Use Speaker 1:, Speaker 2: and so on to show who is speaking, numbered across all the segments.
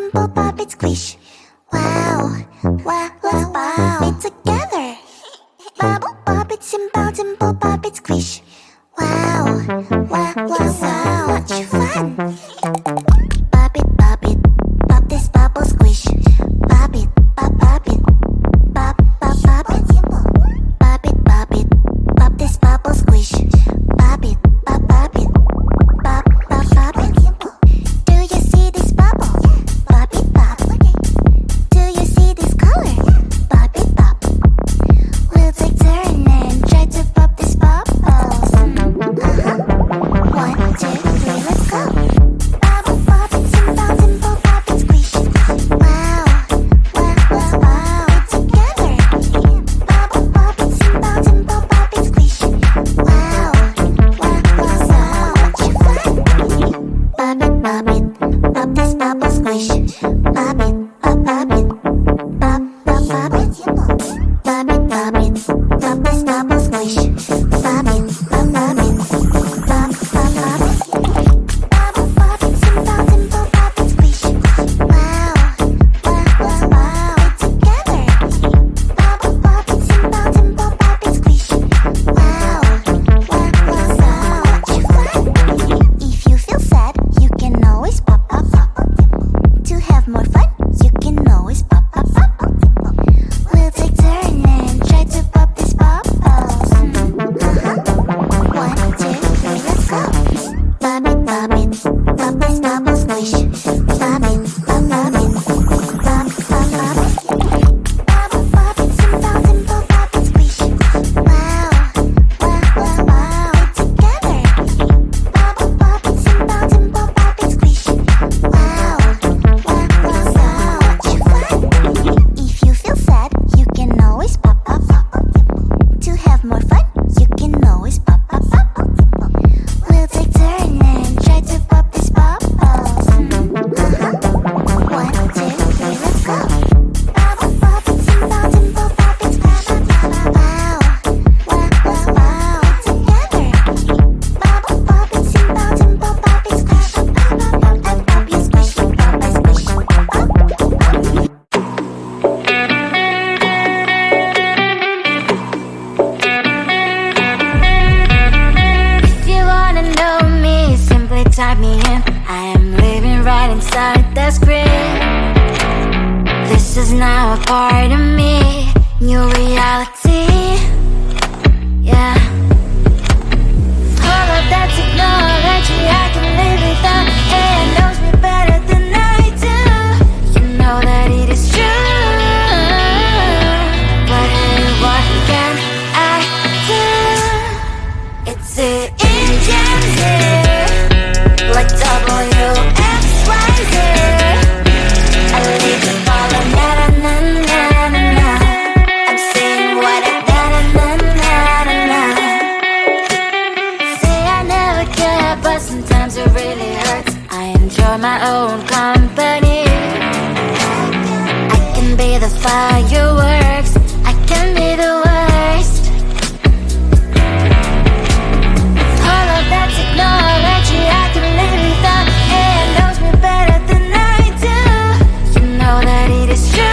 Speaker 1: dimple, pop it, squish. Wow, wow, wow, wow. It together. Bubble, pop it, simple, dimple, pop it, squish. Wow, wow, wow, wow. Such fun. Pop it, pop this bubble, squish. Pop it, pop it. Pop, pop, pop it. Pop it, pop this bubble, squish. Pop it, pop it. Pop, pop, pop it. Do you see this bubble? Pop it, pop. Do you see this color? Pop it, pop. We'll take turn and try to pop this bubbles. 1, 2, 3, let's go. Bubble, pop it, simple, dimple, pop it, squish. Wow, wow, wow, wow. It's together. Bubble, pop it, simple, dimple, pop it, squish. Wow, wow, wow, wow. Much fun. Pop it, pop this bubble, squish. Pop it, pop it. Pop, pop, pop it. Pop it, pop this bubble, squish. Pop it, pop it. Pop, pop, pop it. Bubble, pop it, simple, dimple, pop it, squish. Wow, wow, wow, wow. It's together. Bubble, pop it, simple, dimple, pop it, squish. Wow, wow, wow, wow. Much fun. If you feel sad, you can always pop, pop, pop. To have more fun, you can always pop, pop, pop. We'll take turn and try to pop this bubbles. 1, 2, 3, let's go. Pop it, pop this bubble, squish. Pop it, pop it. Pop, pop, pop it. Bubble, pop it, simple, dimple, pop it, squish. Wow, wow, wow, wow. It's together. Bubble, pop it, simple, dimple, pop it, squish. Wow, wow, wow, wow. Much fun. If you feel sad, you can always pop, pop, pop. To have more fun, you can always pop, pop, pop. We'll take turn and try to pop this bubbles. 1, 2, 3, let's go. Bubble, pop it, simple, dimple, pop it, squish. Wow, wow, wow, wow. It's together. Bubble, pop it, simple, dimple, pop it, squish. Pop, you squish, pop, I squish. If you wanna know me, simply type me in. I am living right inside the script. This is now a part of me, new reality. Yeah. All of that technology, I can live without. AI knows me better than I do. You know that it is true. But hey, what can I do? It's the engines here, like WXYZ. I live in all of na-na-na-na-na-na. I'm saying what I na-na-na-na-na-na. Say I never care, but sometimes it really hurts. I enjoy my own company. I can be the fireworks, I can be the worst. All of that technology, I can live without. AI knows me better than I do. You know that it is true.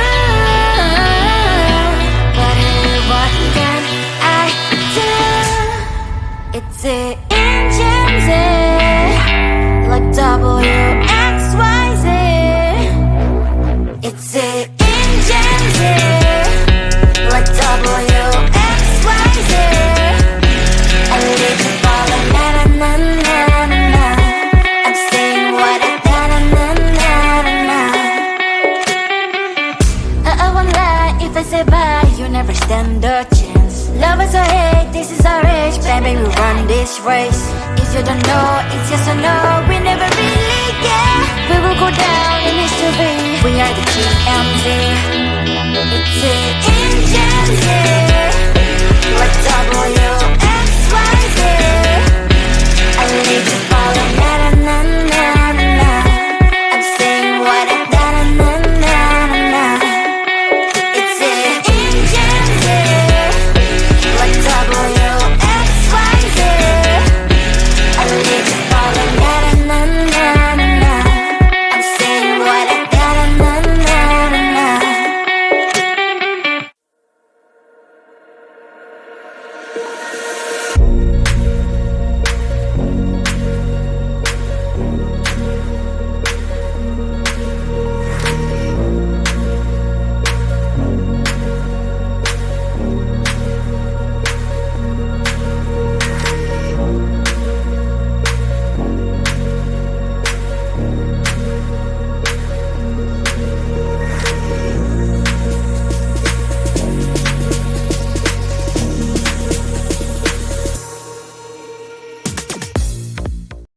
Speaker 1: But hey, what can I do? It's the engines, like WXYZ. It's the engines, like WXYZ. I live in all of na-na-na-na-na-na. I'm saying what I na-na-na-na-na-na. I won't lie if I say bye, you never stand a chance. Love is or hate, this is our age. Baby, we run this race. If you don't know, it's yes or no. We never really care. We will go down in history. We are the TMZ. It's the engines.